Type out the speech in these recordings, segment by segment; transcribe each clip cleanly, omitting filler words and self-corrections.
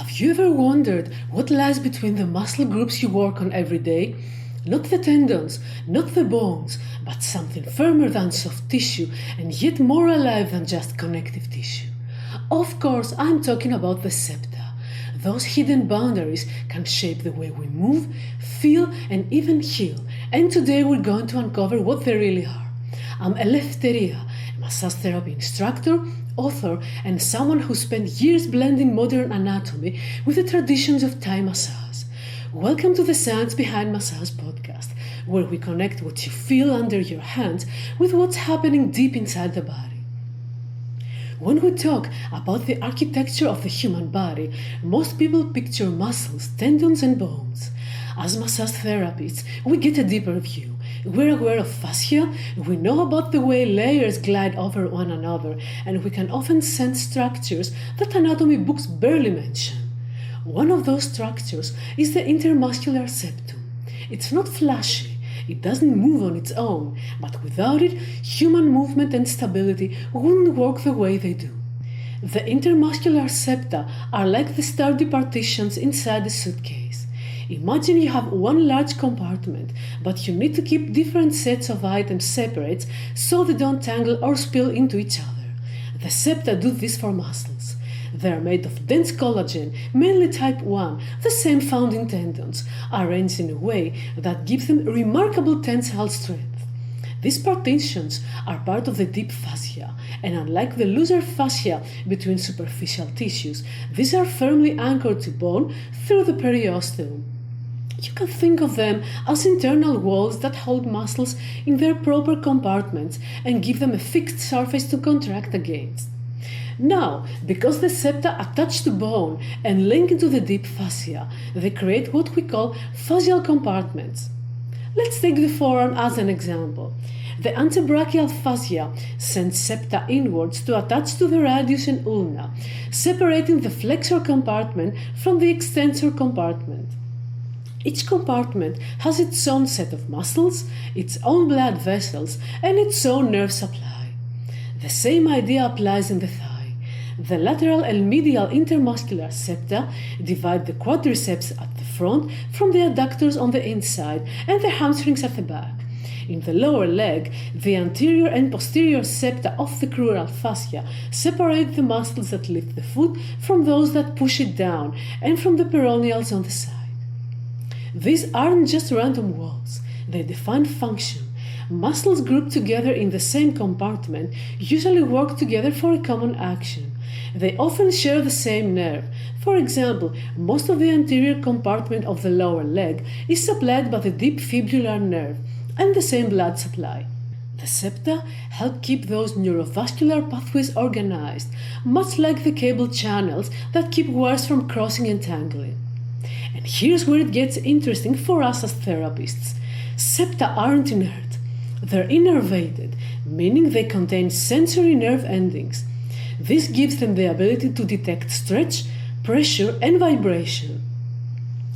Have you ever wondered what lies between the muscle groups you work on every day? Not the tendons, not the bones, but something firmer than soft tissue and yet more alive than just connective tissue. Of course, I'm talking about the septa. Those hidden boundaries can shape the way we move, feel, and even heal. And today we're going to uncover what they really are. I'm 𝕻𝕻𝕻, a massage therapy instructor, author, and someone who spent years blending modern anatomy with the traditions of Thai massage. Welcome to the Science Behind Massage podcast, where we connect what you feel under your hands with what's happening deep inside the body. When we talk about the architecture of the human body, most people picture muscles, tendons, and bones. As massage therapists, we get a deeper view. We're aware of fascia, we know about the way layers glide over one another, and we can often sense structures that anatomy books barely mention. One of those structures is the intermuscular septum. It's not flashy, it doesn't move on its own, but without it, human movement and stability wouldn't work the way they do. The intermuscular septa are like the sturdy partitions inside a suitcase. Imagine you have one large compartment, but you need to keep different sets of items separate so they don't tangle or spill into each other. The septa do this for muscles. They are made of dense collagen, mainly type 1, the same found in tendons, arranged in a way that gives them remarkable tensile strength. These partitions are part of the deep fascia, and unlike the looser fascia between superficial tissues, these are firmly anchored to bone through the periosteum. You can think of them as internal walls that hold muscles in their proper compartments and give them a fixed surface to contract against. Now, because the septa attach to bone and link into the deep fascia, they create what we call fascial compartments. Let's take the forearm as an example. The antebrachial fascia sends septa inwards to attach to the radius and ulna, separating the flexor compartment from the extensor compartment. Each compartment has its own set of muscles, its own blood vessels, and its own nerve supply. The same idea applies in the thigh. The lateral and medial intermuscular septa divide the quadriceps at the front from the adductors on the inside and the hamstrings at the back. In the lower leg, the anterior and posterior septa of the crural fascia separate the muscles that lift the foot from those that push it down and from the peroneals on the side. These aren't just random walls, they define function. Muscles grouped together in the same compartment usually work together for a common action. They often share the same nerve. For example, most of the anterior compartment of the lower leg is supplied by the deep fibular nerve and the same blood supply. The septa help keep those neurovascular pathways organized, much like the cable channels that keep wires from crossing and tangling. And here's where it gets interesting for us as therapists. Septa aren't inert. They're innervated, meaning they contain sensory nerve endings. This gives them the ability to detect stretch, pressure, and vibration.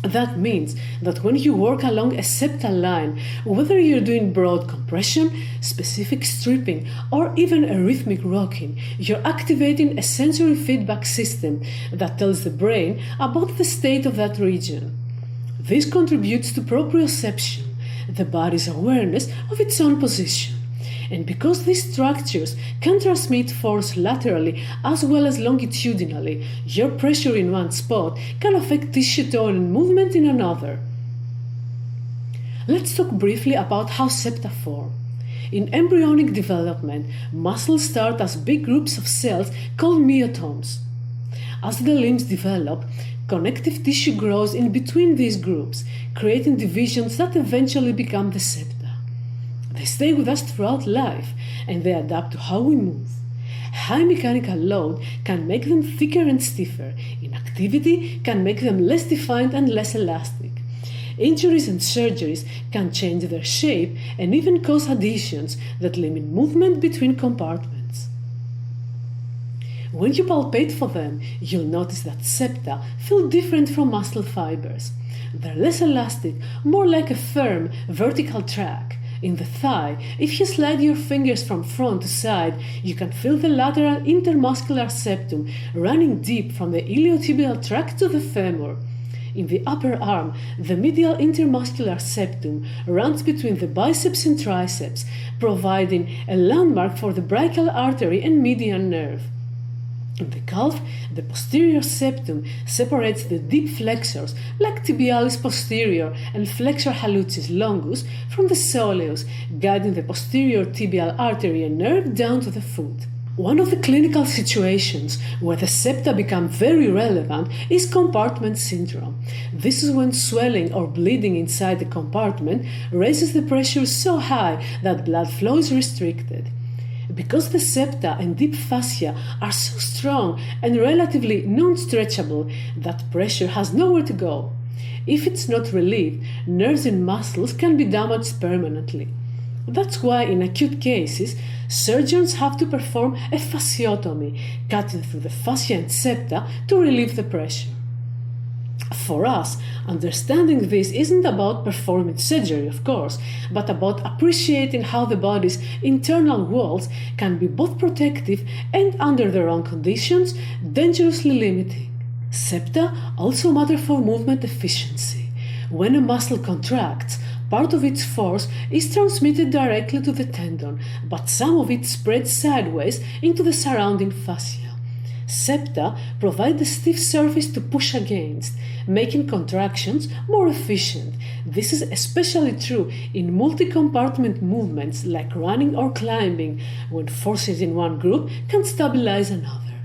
That means that when you work along a septal line, whether you're doing broad compression, specific stripping, or even a rhythmic rocking, you're activating a sensory feedback system that tells the brain about the state of that region. This contributes to proprioception, the body's awareness of its own position. And because these structures can transmit force laterally as well as longitudinally, your pressure in one spot can affect tissue tone and movement in another. Let's talk briefly about how septa form. In embryonic development, muscles start as big groups of cells called myotomes. As the limbs develop, connective tissue grows in between these groups, creating divisions that eventually become the septa. They stay with us throughout life, and they adapt to how we move. High mechanical load can make them thicker and stiffer. Inactivity can make them less defined and less elastic. Injuries and surgeries can change their shape and even cause adhesions that limit movement between compartments. When you palpate for them, you'll notice that septa feel different from muscle fibers. They're less elastic, more like a firm, vertical track. In the thigh, if you slide your fingers from front to side, you can feel the lateral intermuscular septum running deep from the iliotibial tract to the femur. In the upper arm, the medial intermuscular septum runs between the biceps and triceps, providing a landmark for the brachial artery and median nerve. In the calf, the posterior septum separates the deep flexors, like tibialis posterior and flexor hallucis longus, from the soleus, guiding the posterior tibial artery and nerve down to the foot. One of the clinical situations where the septa become very relevant is compartment syndrome. This is when swelling or bleeding inside the compartment raises the pressure so high that blood flow is restricted. Because the septa and deep fascia are so strong and relatively non-stretchable, that pressure has nowhere to go. If it's not relieved, nerves and muscles can be damaged permanently. That's why in acute cases, surgeons have to perform a fasciotomy, cutting through the fascia and septa to relieve the pressure. For us, understanding this isn't about performing surgery, of course, but about appreciating how the body's internal walls can be both protective and, under the wrong conditions, dangerously limiting. Septa also matter for movement efficiency. When a muscle contracts, part of its force is transmitted directly to the tendon, but some of it spreads sideways into the surrounding fascia. Septa provide the stiff surface to push against, making contractions more efficient. This is especially true in multi-compartment movements like running or climbing, when forces in one group can stabilize another.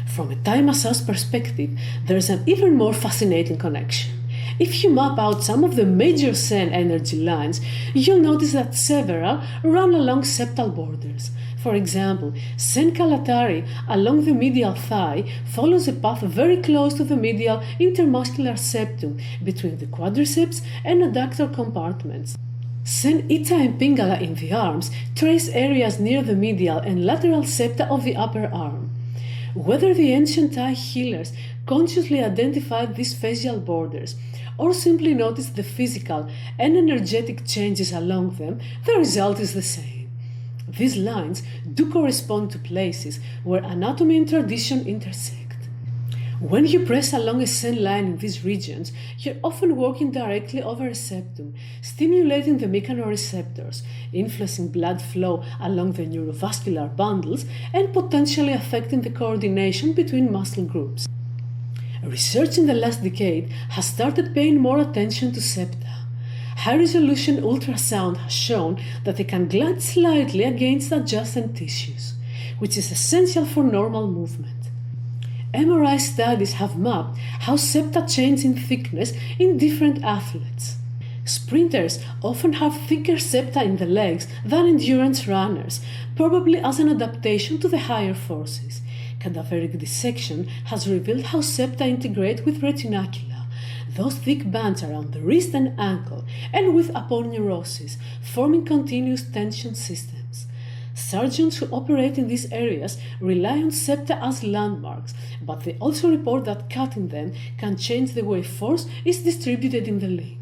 From a Thai massage perspective, there's an even more fascinating connection. If you map out some of the major 𝕻 energy lines, you'll notice that several run along septal borders. For example, 𝕻 calatari along the medial thigh follows a path very close to the medial intermuscular septum between the quadriceps and adductor compartments. 𝕻 𝕻𝕋 and 𝕻𝕋𝕋 in the arms trace areas near the medial and lateral septa of the upper arm. Whether the ancient Thai healers consciously identified these fascial borders or simply noticed the physical and energetic changes along them, the result is the same. These lines do correspond to places where anatomy and tradition intersect. When you press along a 𝕻 line in these regions, you're often walking directly over a septum, stimulating the mechanoreceptors, influencing blood flow along the neurovascular bundles, and potentially affecting the coordination between muscle groups. Research in the last decade has started paying more attention to septa. High-resolution ultrasound has shown that they can glide slightly against adjacent tissues, which is essential for normal movement. MRI studies have mapped how septa change in thickness in different athletes. Sprinters often have thicker septa in the legs than endurance runners, probably as an adaptation to the higher forces. Cadaveric dissection has revealed how septa integrate with retinacula, those thick bands around the wrist and ankle, and with aponeurosis, forming continuous tension systems. Surgeons who operate in these areas rely on septa as landmarks, but they also report that cutting them can change the way force is distributed in the limb.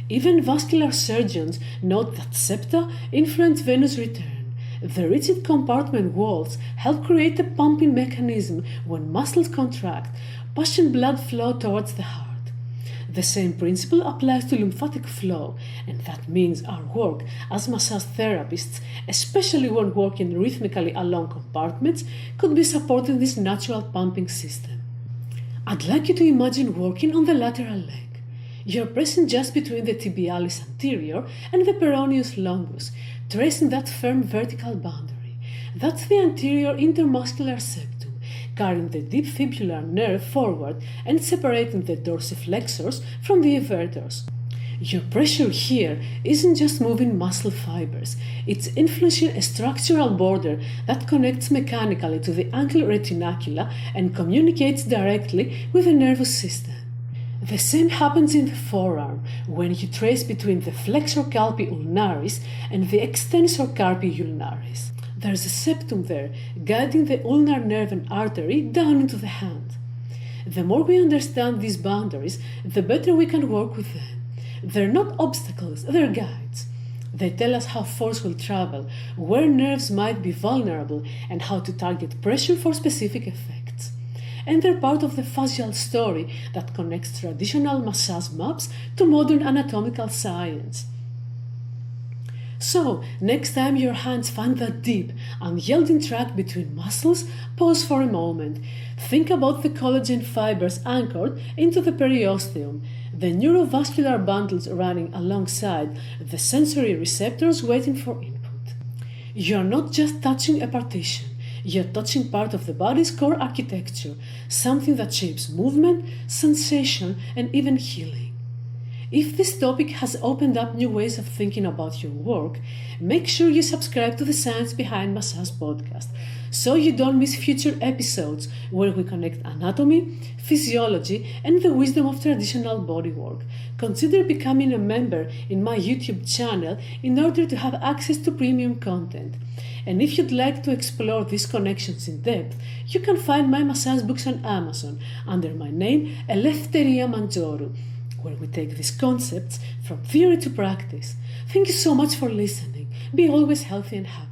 Even vascular surgeons note that septa influence venous return. The rigid compartment walls help create a pumping mechanism when muscles contract, pushing blood flow towards the heart. The same principle applies to lymphatic flow, and that means our work as massage therapists, especially when working rhythmically along compartments, could be supporting this natural pumping system. I'd like you to imagine working on the lateral leg. You're pressing just between the tibialis anterior and the peroneus longus, tracing that firm vertical boundary. That's the anterior intermuscular septum, carrying the deep fibular nerve forward and separating the dorsiflexors from the evertors. Your pressure here isn't just moving muscle fibers, it's influencing a structural border that connects mechanically to the ankle retinacula and communicates directly with the nervous system. The same happens in the forearm when you trace between the flexor carpi ulnaris and the extensor carpi ulnaris. There's a septum there, guiding the ulnar nerve and artery down into the hand. The more we understand these boundaries, the better we can work with them. They're not obstacles, they're guides. They tell us how force will travel, where nerves might be vulnerable, and how to target pressure for specific effects. And they're part of the fascial story that connects traditional massage maps to modern anatomical science. So, next time your hands find that deep, unyielding track between muscles, pause for a moment. Think about the collagen fibers anchored into the periosteum, the neurovascular bundles running alongside, the sensory receptors waiting for input. You're not just touching a partition, you're touching part of the body's core architecture, something that shapes movement, sensation, and even healing. If this topic has opened up new ways of thinking about your work, make sure you subscribe to the Science Behind Massage podcast so you don't miss future episodes where we connect anatomy, physiology, and the wisdom of traditional bodywork. Consider becoming a member in my YouTube channel in order to have access to premium content. And if you'd like to explore these connections in depth, you can find my massage books on Amazon under my name, 𝕻𝕻𝕻 𝔻𝕻, where we take these concepts from theory to practice. Thank you so much for listening. Be always healthy and happy.